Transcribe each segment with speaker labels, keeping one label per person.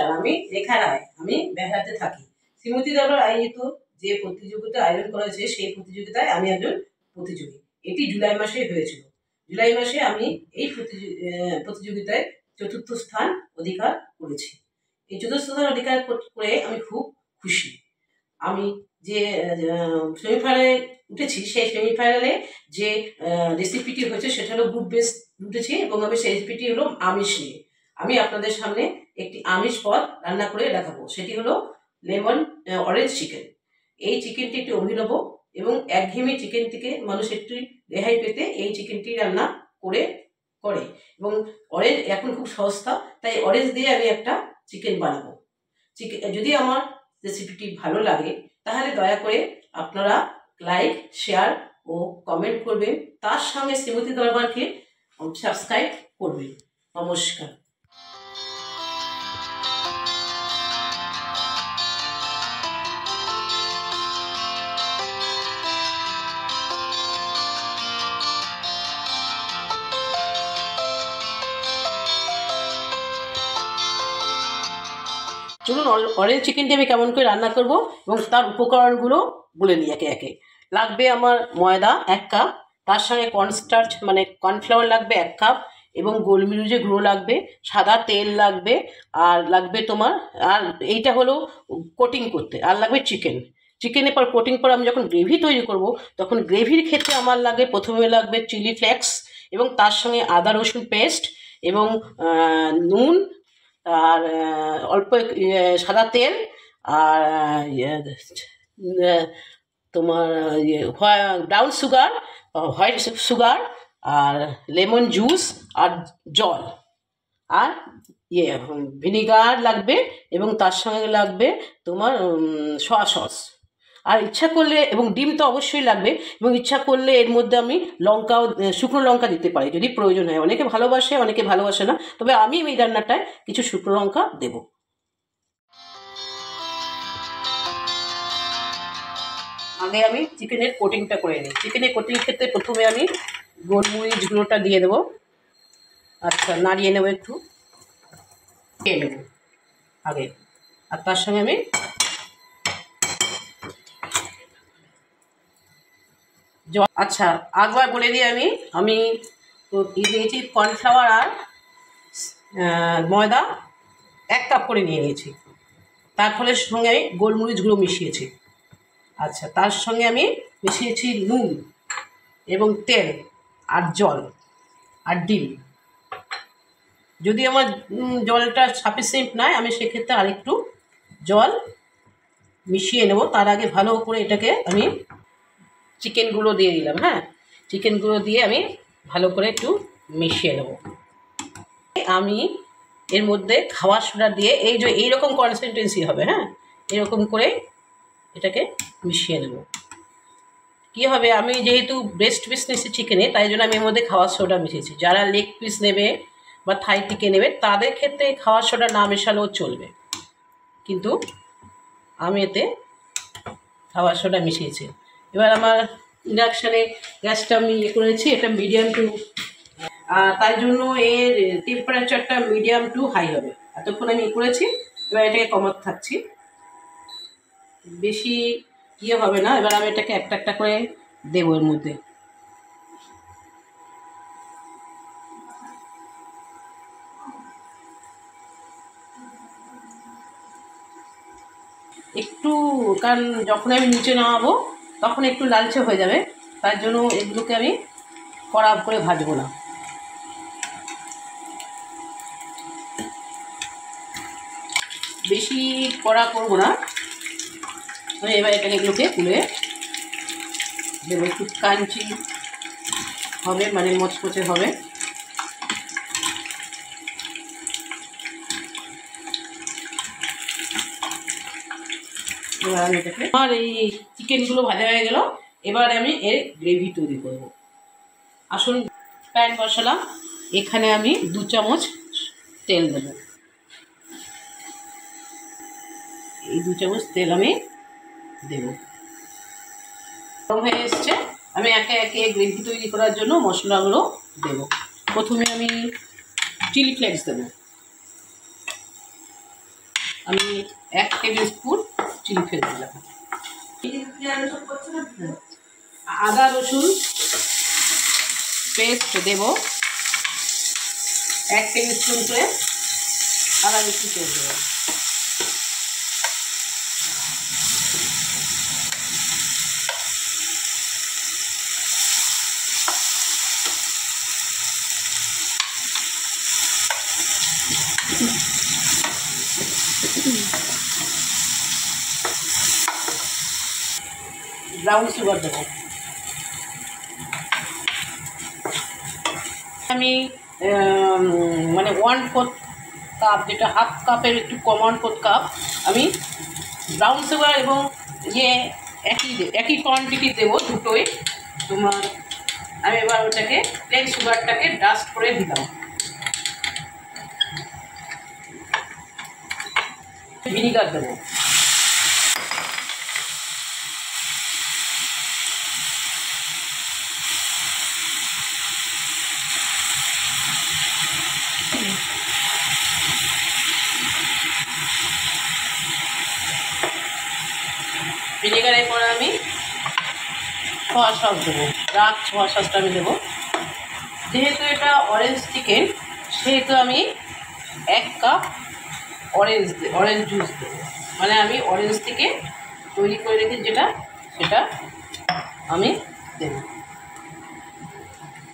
Speaker 1: নমস্কার, আমি রেখা রায়। আমি বেহালাতে থাকি। শ্রীমতী দরবার আয়োজিত যে প্রতিযোগিতা আয়োজন করা হয়েছে সেই প্রতিযোগিতায় আমি একজন প্রতিযোগী। এটি জুলাই মাসে হয়েছিল। জুলাই মাসে আমি এই প্রতিযোগিতায় ৪র্থ স্থান অধিকার করেছি। এই ৪র্থ স্থান অধিকার করে আমি খুব খুশি। আমি যে সেমিফাইনালে উঠেছি সেই সেমিফাইনালে যে রেসিপিটি হয়েছে সেটা হলো গ্রুপ বেস উঠেছি এবং আমি সেই রেসিপিটি হলো আমিষ নিয়ে। আমি আপনাদের সামনে একটি আমিষ পদ রান্না করে দেখাবো। সেটি হলো লেমন অরেঞ্জ চিকেন। এই চিকেনটি একটি অভিনব এবং একঘেয়েমি চিকেন থেকে মানুষ একটি রেহাই পেতে এই চিকেনটি রান্না করে এবং অরেঞ্জ এখন খুব সস্তা, তাই অরেঞ্জ দিয়ে আমি একটা চিকেন বানাবো। যদি আমার রেসিপিটি ভালো লাগে তাহলে দয়া করে আপনারা লাইক, শেয়ার ও কমেন্ট করবেন। তার সঙ্গে শ্রীমতী দরবারকে সাবস্ক্রাইব করবেন। নমস্কার। চলুন অরেঞ্জ চিকেনটি আমি কেমন করে রান্না করব এবং তার উপকরণগুলো বলে নিই একে একে। লাগবে আমার ময়দা 1 কাপ, তার সঙ্গে কর্নস্টার্চ মানে কর্নফ্লাওয়ার লাগবে 1 কাপ এবং গোলমরিচের গুঁড়ো লাগবে, সাদা তেল লাগবে, আর লাগবে তোমার আর এইটা হলো কোটিং করতে, আর লাগবে চিকেনের পর কোটিং পর আমি যখন গ্রেভি তৈরি করব তখন গ্রেভির ক্ষেত্রে আমার লাগে প্রথমে লাগবে চিলি ফ্লেক্স এবং তার সঙ্গে আদা রসুন পেস্ট এবং নুন আর অল্প সাদা তেল আর তোমার ব্রাউন সুগার, হোয়াইট সুগার আর লেমন জুস আর জল আর ভিনিগার লাগবে এবং তার সঙ্গে লাগবে তোমার সয়া সস। আর ইচ্ছা করলে এবং ডিম তো অবশ্যই লাগবে এবং ইচ্ছা করলে এর মধ্যে আমি শুকনো লঙ্কা দিতে পারি যদি প্রয়োজন হয়। অনেকে ভালোবাসে, অনেকে ভালোবাসে না, তবে আমি এই রান্নাটায় কিছু শুকনো লঙ্কা দেব। আগে আমি চিকেনের কোটিংটা করে নিই। চিকেনের কোটিং ক্ষেত্রে প্রথমে আমি গোলমরিচ গুঁড়োটা দিয়ে দেবো। আচ্ছা, নাড়িয়ে নেবো, একটু দিয়ে নেব আগে। আর তার সঙ্গে আমি আচ্ছা একবার বলে দিই, আমি নিয়েছি কর্নফ্লাওয়ার আর ময়দা 1 কাপ করে নিয়ে নিয়েছি। তার ফলে সঙ্গে আমি গোলমরিচ গুঁড়ো মিশিয়েছি। আচ্ছা, তার সঙ্গে আমি মিশিয়েছি নুন এবং তেল আর জল আর ডিম। যদি আমার জলটা সাফিসিয়েন্ট নয় আমি সেক্ষেত্রে আরেকটু জল মিশিয়ে নেব। তার আগে ভালো করে এটাকে আমি চিকেনগুলো দিয়ে দিলাম। হ্যাঁ, চিকেনগুলো দিয়ে আমি ভালো করে একটু মিশিয়ে নেব। আমি এর মধ্যে খাওয়ার সোডা দিয়ে এইরকম কনসিস্টেন্সি হবে। হ্যাঁ, এরকম করে এটাকে মিশিয়ে নেব। কী হবে, আমি যেহেতু ব্রেস্ট পিস নিয়েছি চিকেনে, তাই জন্য আমি এর মধ্যে খাওয়ার সোডা মিশিয়েছি। যারা লেগ পিস নেবে বা থাই টিকে নেবে তাদের ক্ষেত্রে খাওয়ার সোডা না মেশালেও চলবে, কিন্তু আমি এতে খাওয়ার সোডা মিশিয়েছি। এবার আমার ইন্ডাকশানে গ্যাসটা আমি করেছি, এটা মিডিয়াম টু, তাই জন্য এর টেম্পারেচারটা মিডিয়াম টু হাই হবে। এতক্ষণ আমি করেছি, এবার এটাকে কমাতে থাকছি, বেশি হবে না। এবার আমি এটাকে একটা একটা করে দেবো এর মধ্যে। একটু, কারণ যখন আমি নিচে নামাবো তখন একটু লালচে হয়ে যাবে, তার জন্য এগুলোকে আমি কড়া করে ভাজবো না। বেশি কড়া করবো না। এবার এগুলোকে তুলে দেবো, একটু ক্রাঞ্চি হবে, মানে মচমচে হবে। এবার আমি এটাকে, আমার এই চিকেনগুলো ভাজা হয়ে গেল। এবার আমি এর গ্রেভি তৈরি করব। আসুন, প্যান বসালাম, এখানে আমি 2 চামচ তেল দেব। এই 2 চামচ তেল আমি দেব। গরম হয়ে এসছে, আমি একে একে গ্রেভি তৈরি করার জন্য মশলাগুলো দেব। প্রথমে আমি চিলি ফ্লেক্স দেব, আমি 1 টেবিল স্পুন চিনি ফেলে দিলাম। আদা রসুন পেস্ট দেব 1 টেবিল স্পুন করে আদা রসুন পেস্ট দেবো। ব্রাউন সুগার দেবো। আমি মানে 1/4 কাপ, যেটা হাফ কাপের একটু কম 1/4 কাপ আমি ব্রাউন সুগার এবং একই কোয়ান্টিটি দেবো দুটোই। তোমার আমি এবার ওটাকে প্লেন সুগারটাকে ডাস্ট করে দিলাম। ভিনিগার দেবো। ভিনিগারের পরে আমি সোয়া সস দেবো, ডার্ক সোয়া সসটা আমি দেবো। যেহেতু এটা অরেঞ্জ চিকেন সেহেতু আমি 1 কাপ অরেঞ্জ জুস দেবো। মানে আমি অরেঞ্জ থেকে তৈরি করে রেখে যেটা সেটা আমি দেব।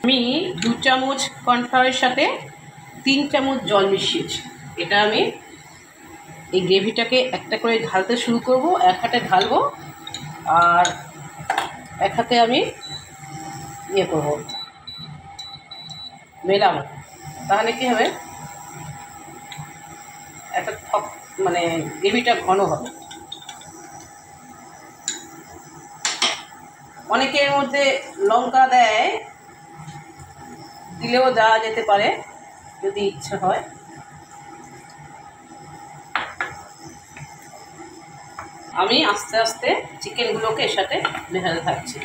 Speaker 1: আমি 2 চামচ কর্নফ্লাওয়ারের সাথে 3 চামচ জল মিশিয়েছি। এটা আমি এই গ্রেভিটাকে একটা করে ঢালতে শুরু করব। এক হাতে ঢালবো আর এক হাতে আমি করবো, মেলাবো। তাহলে কী হবে, একটা মানে গ্রেভিটা ঘন হবে। অনেকের মধ্যে লঙ্কা দেয়, দিলেও দেওয়া যেতে পারে যদি ইচ্ছা হয়। আমি আস্তে আস্তে চিকেনগুলোকে এর সাথে মেশাতে থাকছি।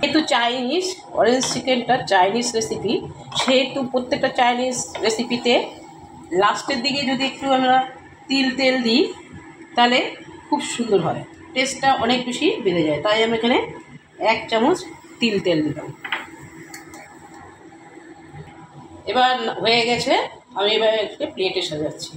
Speaker 1: যেহেতু চাইনিজ অরেঞ্জ চিকেনটা চাইনিজ রেসিপি, সেহেতু প্রত্যেকটা চাইনিজ রেসিপিতে লাস্টের দিকে যদি একটু আমরা তেল দিই তাহলে খুব সুন্দর হয়, টেস্টটা অনেক বেশি বেড়ে যায়। তাই আমি এখানে 1 চামচ তেল দিলাম। এবার হয়ে গেছে, আমি এবার একটা প্লেটে সাজাচ্ছি।